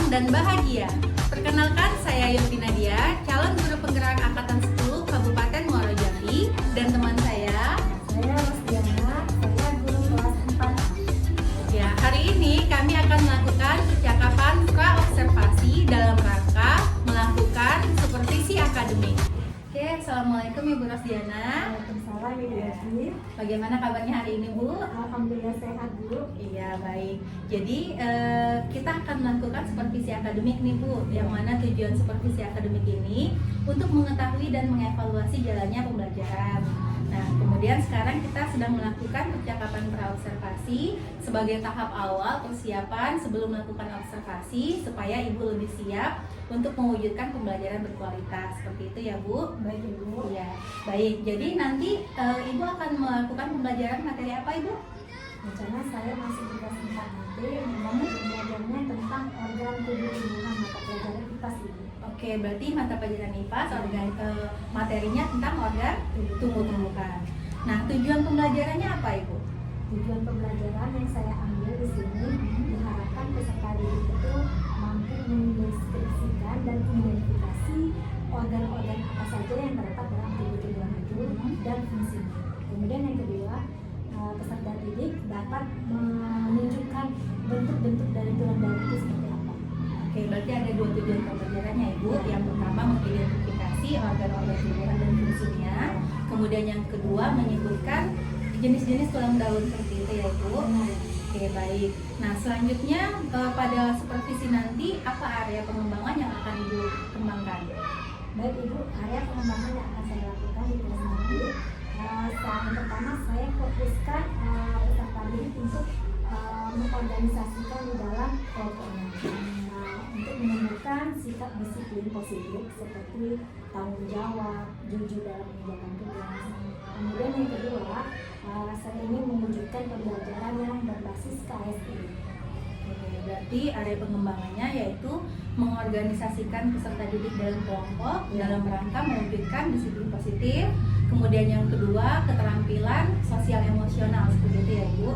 dan bahagia. Perkenalkan, saya Yulti Nadia, calon guru penggerak Angkatan 10 Kabupaten Muaro Jambi, dan teman saya Rosdiana, saya guru kelas 4. Ya, hari ini kami akan melakukan percakapan pra-observasi dalam rangka melakukan supervisi akademik. Oke, Assalamualaikum Ibu Rosdiana. Waalaikumsalam Ibu Yati. Bagaimana kabarnya hari ini, Bu? Alhamdulillah sehat, Bu. Iya, baik. Jadi kita akan melakukan supervisi akademik nih, Bu. Yang mana tujuan supervisi akademik ini untuk mengetahui dan mengevaluasi jalannya pembelajaran. Nah, kemudian sekarang kita sedang melakukan percakapan pra-observasi sebagai tahap awal persiapan sebelum melakukan observasi supaya Ibu lebih siap untuk mewujudkan pembelajaran berkualitas. Seperti itu ya, Bu? Baik, Ibu. Iya, baik. Jadi nanti Ibu akan melakukan pembelajaran materi apa, Ibu? Rencana saya masih di kelas 4 nanti, memang belajarnya tentang organ tubuh tumbuhan mata pelajaran IPA sih. Oke, berarti mata pelajaran IPA materinya tentang organ tumbuh-tumbuhan. Nah, tujuan pembelajarannya apa, Ibu? Tujuan pembelajaran yang saya ambil di sini diharapkan peserta didik itu mampu mendeskripsikan dan mengidentifikasi organ-organ apa saja yang terdapat dalam tubuh tumbuhan itu dan fungsinya. Kemudian yang kedua, peserta didik dapat menunjukkan bentuk-bentuk dari tulang dan itu seperti apa. Oke, berarti ada dua tujuan pembelajarannya, Ibu. Yang pertama mengidentifikasi organ-organ tumbuhan dan fungsinya. Kemudian yang kedua menyebutkan jenis-jenis tulang daun seperti itu ya, Ibu. Oke, baik. Nah, selanjutnya pada supervisi nanti apa area pengembangan yang akan Ibu kembangkan? Baik, Ibu, area pengembangan yang akan saya lakukan di kelas nanti. Saat pertama saya fokuskan peserta didik untuk mengorganisasikan di dalam kelompoknya. Untuk menemukan sikap disiplin positif seperti tanggung jawab, jujur dalam mengerjakan tugas. Kemudian yang kedua, saya ingin mewujudkan pembelajaran yang berbasis KSI. Berarti area pengembangannya yaitu mengorganisasikan peserta didik dalam kelompok dalam rangka mewujudkan disiplin positif. Kemudian yang kedua, keterampilan sosial emosional seperti itu ya, Ibu.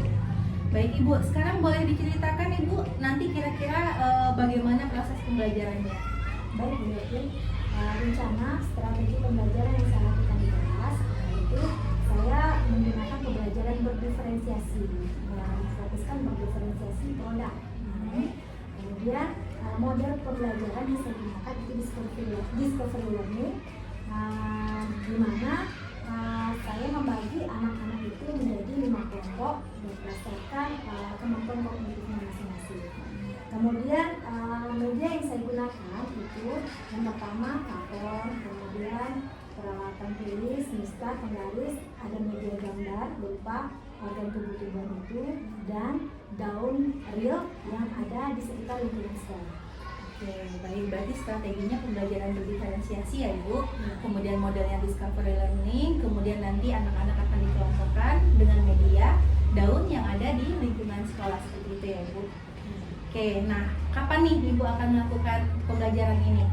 Baik, Ibu, sekarang boleh diceritakan, Ibu, nanti kira-kira bagaimana proses pembelajarannya? Baik, Bu Yati. Rencana strategi pembelajaran yang saya lakukan di kelas yaitu saya menggunakan pembelajaran berdiferensiasi, fokuskan berdiferensiasi produk. Kemudian model pembelajaran yang saya gunakan itu discovery learning, di mana saya membagi anak-anak itu menjadi 5 kelompok berdasarkan kemampuan kognitifnya masing-masing. Kemudian media yang saya gunakan itu yang pertama karton, kemudian peralatan tulis, mistar, penggaris, ada media gambar berupa organ tubuh-tumbuhan itu, dan daun real yang ada di sekitar lingkungan sekolah. Oke, baik. Berarti strateginya pembelajaran berdiferensiasi ya, Ibu. Kemudian modelnya discovery learning, kemudian nanti anak-anak akan dikelompokkan dengan media daun yang ada di lingkungan sekolah seperti itu ya, Ibu. Oke, nah kapan nih Ibu akan melakukan pembelajaran ini?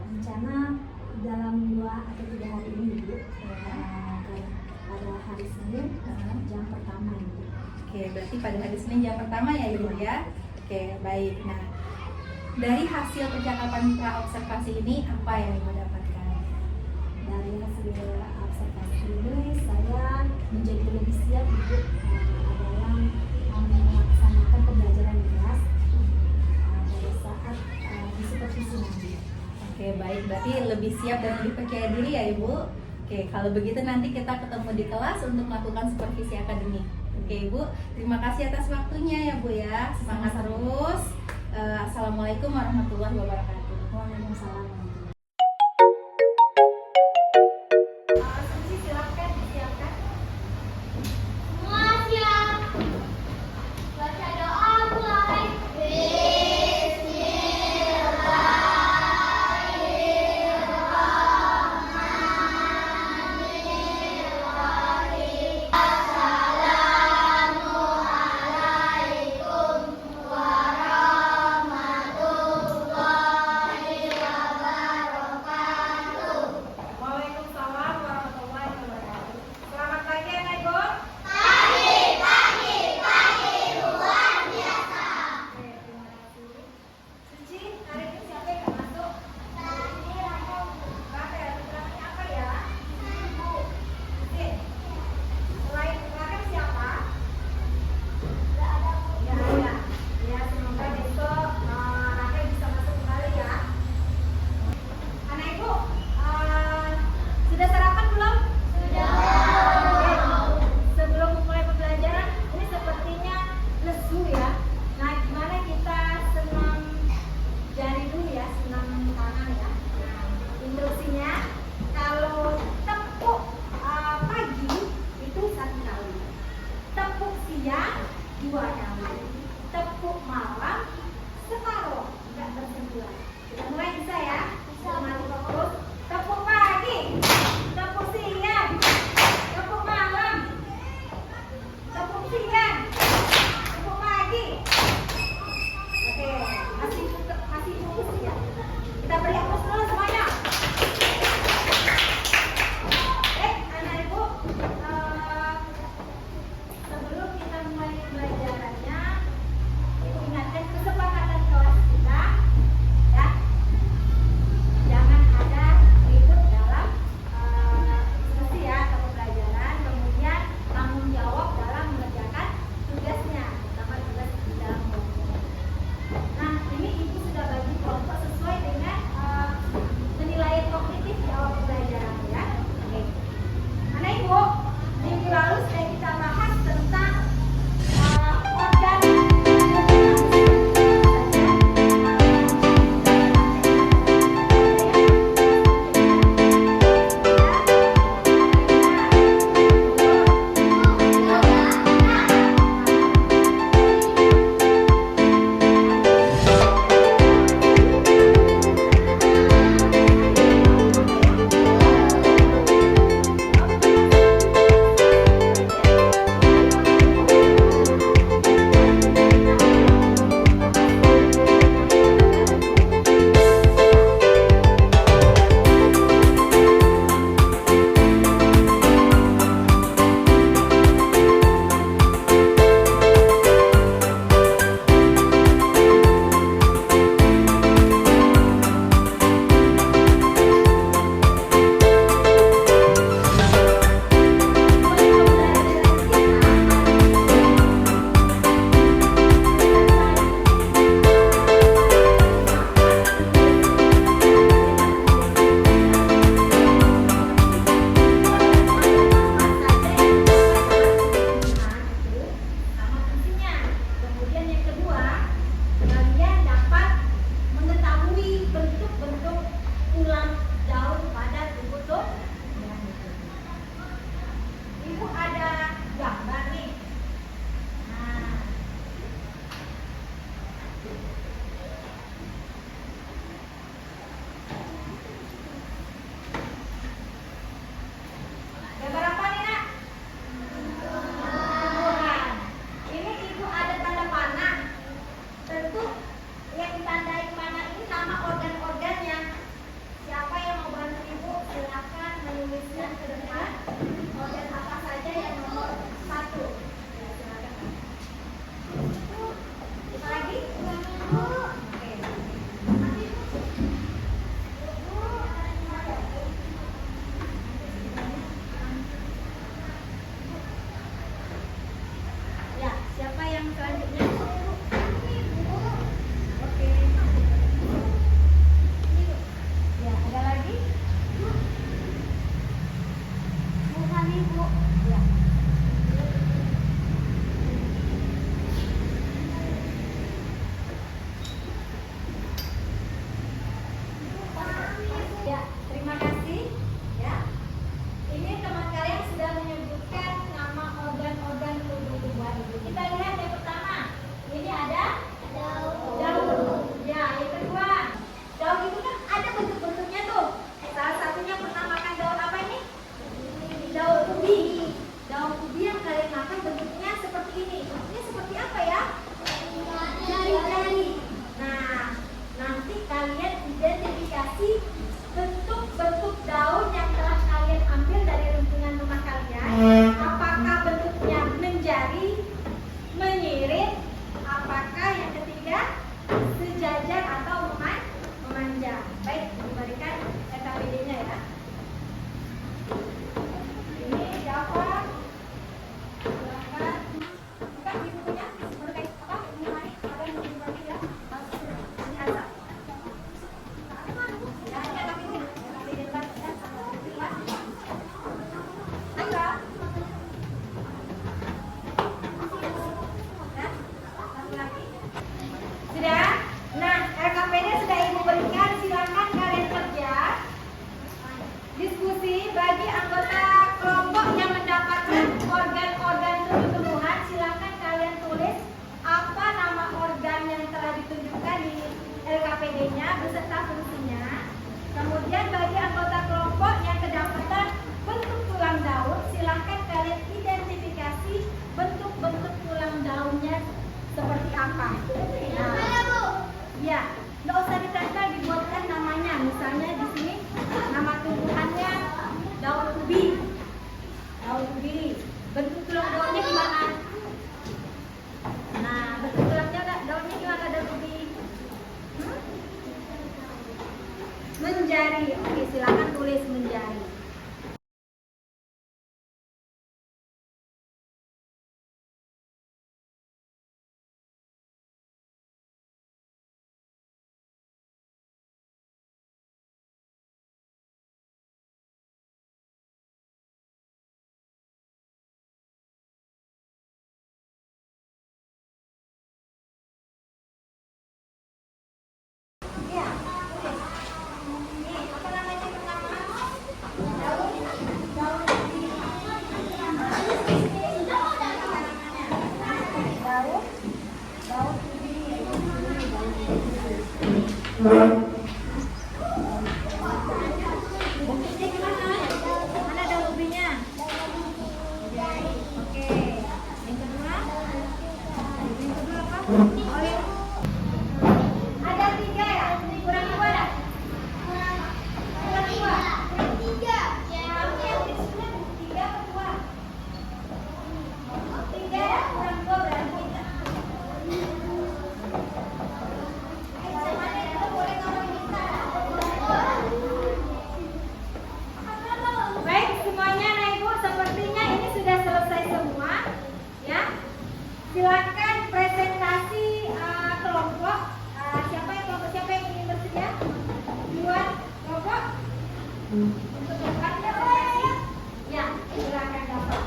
Rencana dalam 2 atau 3 hari ini, Bu. Pada hari Senin jam pertama, Ibu. Oke, berarti pada hari Senin jam pertama ya, Ibu ya. Oke, baik. Nah, dari hasil percakapan pra-observasi ini apa yang Ibu dapatkan? Dari hasil observasi ini saya menjadi lebih siap untuk dalam melaksanakan pembelajaran di kelas pada saat di supervisi nanti. Oke, baik. Berarti lebih siap dan lebih percaya diri ya, Ibu. Oke, kalau begitu nanti kita ketemu di kelas untuk melakukan supervisi akademik. Oke, Ibu. Terima kasih atas waktunya ya, Bu ya. Semangat terus. Assalamualaikum warahmatullahi wabarakatuh. Waalaikumsalam. Silakan disiapkan. Semua siap. Baca doa mulai. Assalamualaikum warahmatullahi wabarakatuh. dua kali. Tepuk malam separuh, nggak bersentuhan. Kita mulai, bisa ya? Bisa. Mari fokus. Tepuk pagi, tepuk siang, tepuk malam, tepuk siang, tepuk pagi. Oke, masih fokus ya. Kita beri aplaus dulu semuanya. Anak ibu, sebelum kita mulai pembelajarannya, Kemudian bagi anggota kelompok yang kedapatan bentuk tulang daun, silahkan kalian identifikasi bentuk-bentuk tulang daunnya seperti apa. Nah, ya, nggak usah ditempel, dibuatkan namanya. Misalnya di sini nama tumbuhannya daun ubi. Daun ubi. Bentuk tulang daunnya gimana? Nah, bentuk tulangnya daunnya gimana daun ubi? Menjari. Oke, silakan tulis menjari. Ya, tulis. Ini apa namanya pertama? Daun ubi. Daun ubi. Buktinya gimana? Mana daun ubinya? Oke. Yang kedua? Yang kedua apa? Oleh. Ada 3 ya? Kurang 2 ya? Kurang 2. Kamu yang disusun 3 atau 2? 3 ya? Kurang 2 berarti. Mana itu boleh kamu minta? Baik semuanya, nah Ibu, sepertinya ini sudah selesai semua, ya. Silakan presentasi kelompok. Siapa yang ingin bersedia? Buat kelompok? Untuk kelompoknya bersedia? Ya, silakan dapat.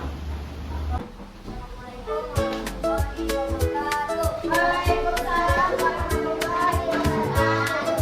Waalaikumsalam warahmatullahi wabarakatuh.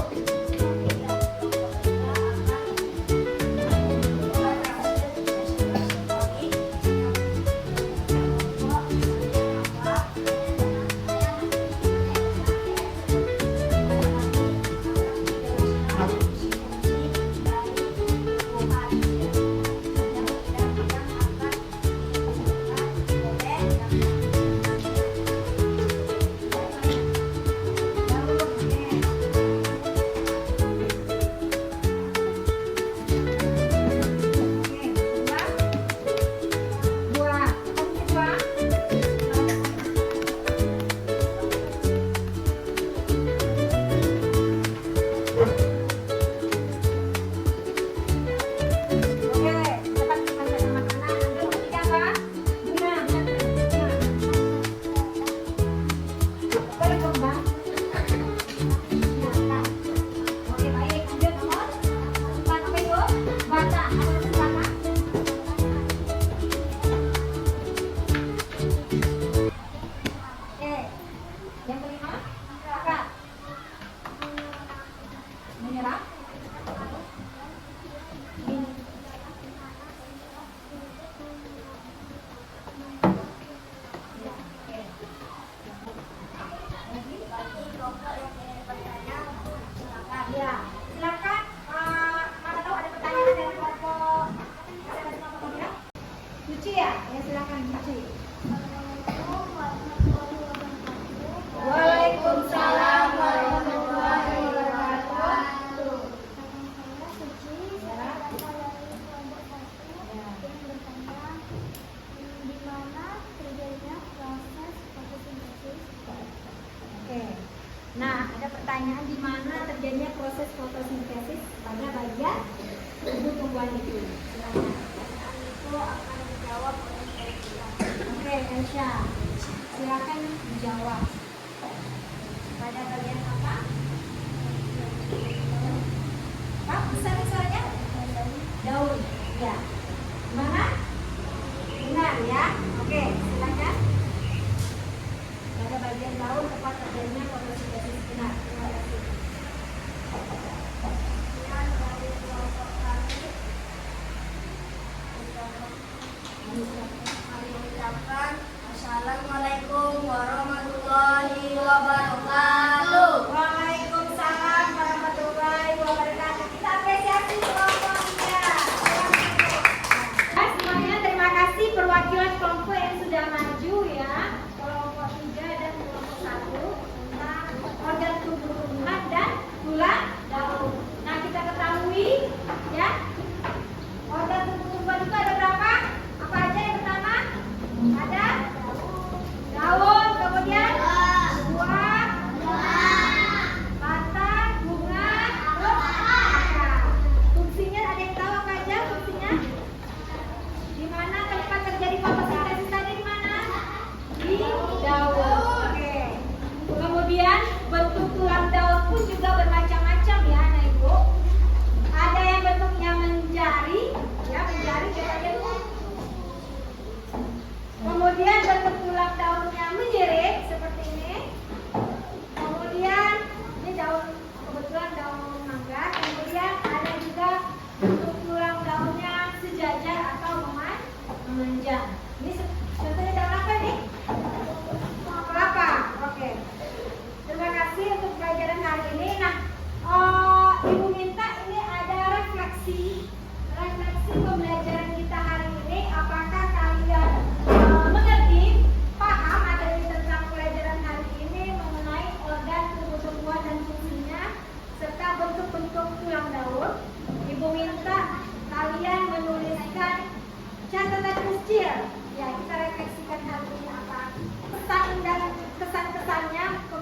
Ya, silakan. Mana tahu ada pertanyaan dari kelompok Cuci ya? Ya silakan Cuci. Waalaikumsalam warahmatullahi wabarakatuh. Di mana terjadinya proses fotosintesis? Oke. Nah, ada pertanyaan di mana terjadinya proses fotosintesis pada bagian tubuh tumbuhan itu. Silakan. Itu akan dijawab oleh Elsa. Oke, Elsha. Silakan dijawab. Pada bagian apa? Apa? Besar suaranya? Daun. Ya. Mana? Benar ya. Oke, silakan. Pada bagian daun tempat terjadinya fotosintesis. Benar. Terima kasih. Kemudian dari kelompok kami mengucapkan Assalamualaikum warahmatullahi wabarakatuh. Waalaikumsalam warahmatullahi wabarakatuh. Kita apresiasi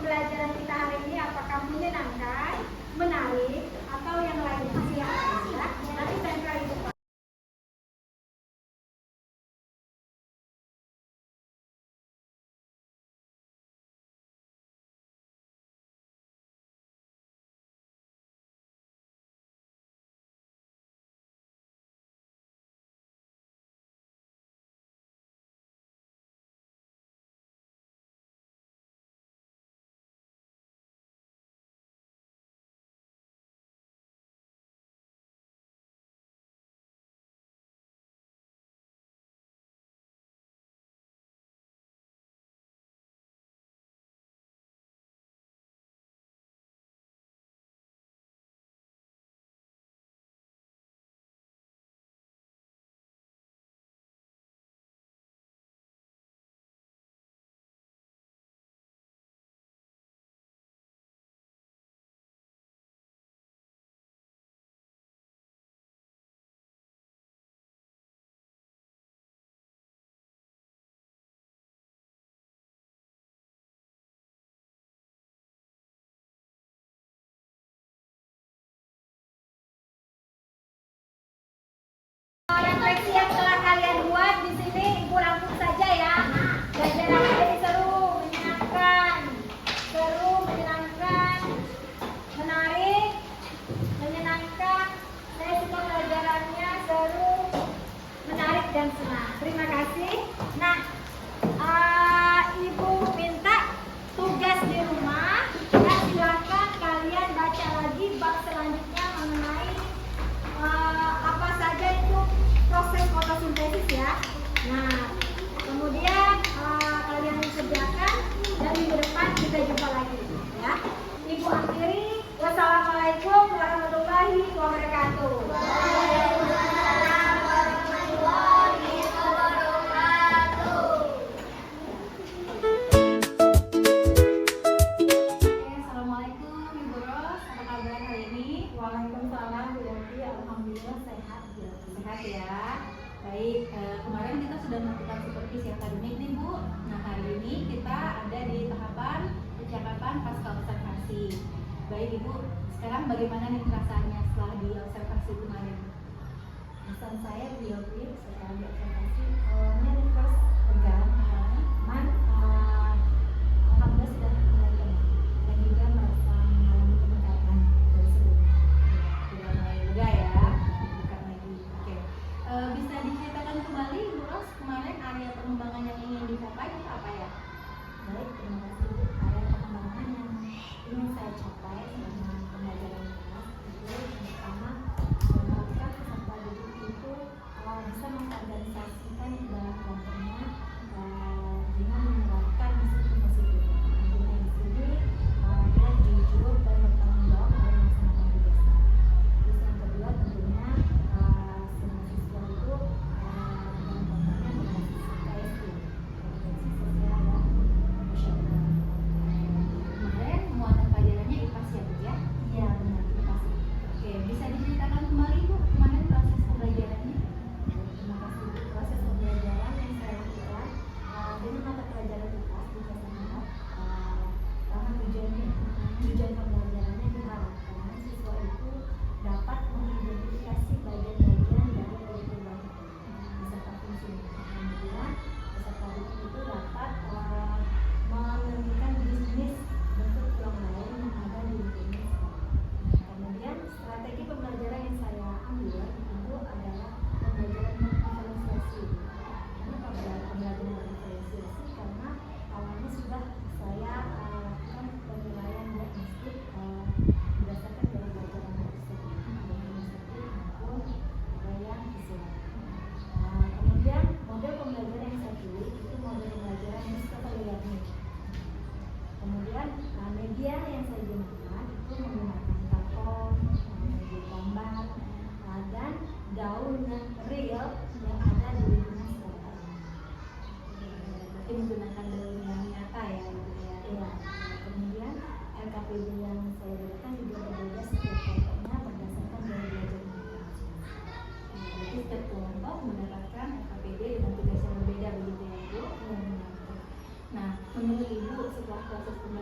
pembelajaran kita hari ini apakah menyenangkan, menarik, atau yang lainnya? Silakan ya. Nanti tempel itu. Refleksi yang telah kalian buat di sini Ibu rangkum saja ya. Pelajaran ini seru, menyenangkan, menarik, menyenangkan. Saya suka pelajarannya seru, menarik dan senang. Terima kasih. Nah, Ibu minta tugas di rumah. Ya, silakan kalian baca lagi bab selanjutnya mengenai apa saja itu proses fotosintesis ya. Nah, kemudian kalian kerjakan dan minggu depan kita jumpa lagi ya. Ibu akhiri, wassalamualaikum warahmatullahi wabarakatuh. Assalamualaikum Ibu Ros, apa kabar hari ini? Waalaikumsalam, Bu Yanti. Alhamdulillah sehat ya. Sehat ya. Baik, kemarin kita sudah melakukan supervisi akademik nih Bu. Nah hari ini kita ada di tahapan percakapan pasca observasi. Baik Ibu, sekarang bagaimana nih perasaannya setelah di observasi kemarin? Pesan saya Bu Yopi setelah diobservasi awalnya di first tegang, cuman alhamdulillah sudah mulai tenang dan juga merasa mengalami peningkatan dari sebelumnya. Sudah mulai lega ya, bukan lagi. Oke, bisa diceritakan kembali Bu Ros kemarin area pengembangan yang ingin dicapai itu apa ya? Baik, terima kasih Bu. Area pengembangan yang ingin saya capai selama pembelajaran kelas itu yang pertama mengharapkan peserta didik itu bisa mengorganisasikan dalam kelompoknya dengan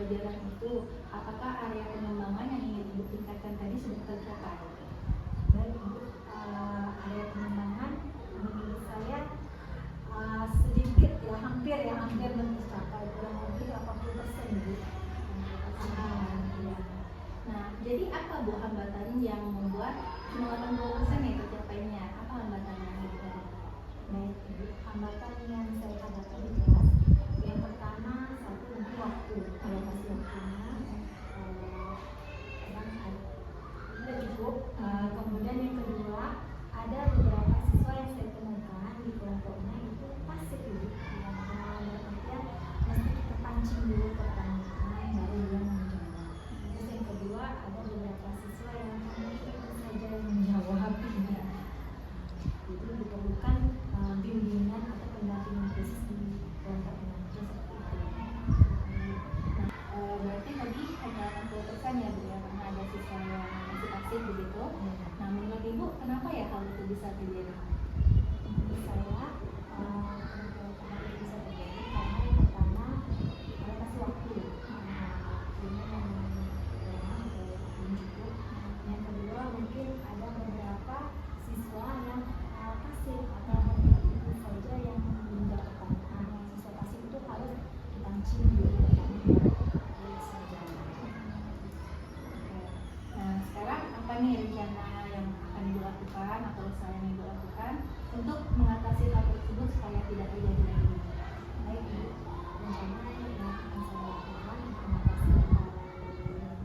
pembelajaran itu, apakah area pengembangan yang ingin Ibu tingkatkan tadi sudah tercapai? Baik, Bu. Area pengembangan menurut saya sedikit ya, hampir tercapai, kurang lebih 80%, Bu. Ya. Nah, jadi apa Bu hambatan yang membuat cuma 80% ya tercapainya? Apa hambatannya gitu tadi? Baik, Ibu. Hambatan yang saya hadapi di kelas, yang pertama satu mungkin waktu, alokasi waktunya kadang tidak cukup. Kemudian yang kedua, ada beberapa siswa yang saya temukan di kelompoknya itu pasif, Ibu. Artinya mesti kita pancing dulu pertanyaan baru dia menjawab. Terus yang kedua, ada beberapa siswa yang hanya itu saja yang menjawab. Jadi diperlukan bimbingan atau pendampingan khusus di kelompok remaja seperti itu. Berarti tadi hanya 60% ya Bu ya, karena ada siswa yang masih pasif begitu. Nah, menurut Ibu kenapa ya hal itu bisa terjadi? Menurut saya kenapa itu bisa terjadi karena yang pertama alokasi waktu, ini yang pertama belum cukup. Yang kedua mungkin ada beberapa siswa yang pasif atau itu saja yang menjawab pertanyaan. Siswa pasif itu harus dipancing dulu pertanyaan saja. Nah, sekarang apa nih rencana yang akan Ibu lakukan atau usaha yang Ibu lakukan untuk mengatasi hal tersebut supaya tidak terjadi lagi? Baik, Bu. Rencana yang akan saya lakukan untuk mengatasi hal yang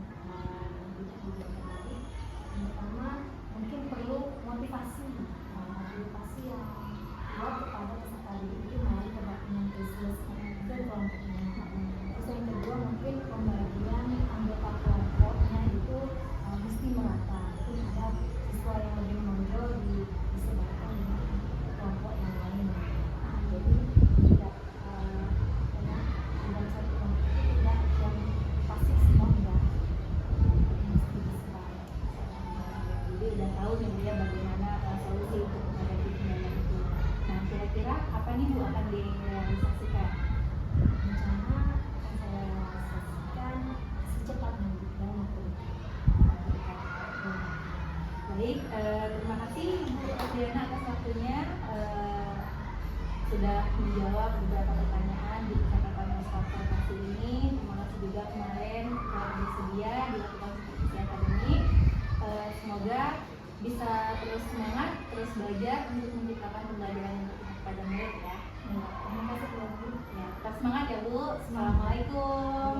tidak dijaga lagi, yang pertama mungkin perlu motivasi yang kuat kepada peserta didik itu melalui pendampingan khusus ke kelompoknya. Terus yang kedua mungkin pembagian anggota kelompoknya itu mesti merata. Mungkin ada siswa yang lebih menonjol disebarkan dengan kelompok yang lain. Jadi tidak dalam satu kelompok itu tidak yang pasif semua, enggak, mesti disebar. Jadi udah tahu nih Bu ya bagaimana solusi untuk menghadapi kendala itu. Nah, kira-kira apa nih Bu akan direalisasikan? Rencana akan saya realisasikan secepatnya dalam waktu dekat. Baik, terima kasih Bu Adriana atas waktunya, sudah menjawab beberapa pertanyaan di kesempatan transportasi ini. Terima kasih juga kemarin bersedia dilakukan supervisi akademik. Semoga bisa terus semangat, terus belajar untuk menciptakan pembelajaran yang berpihak pada murid ya. Terima kasih, Bu. Ya, tetap semangat ya Bu. Assalamualaikum.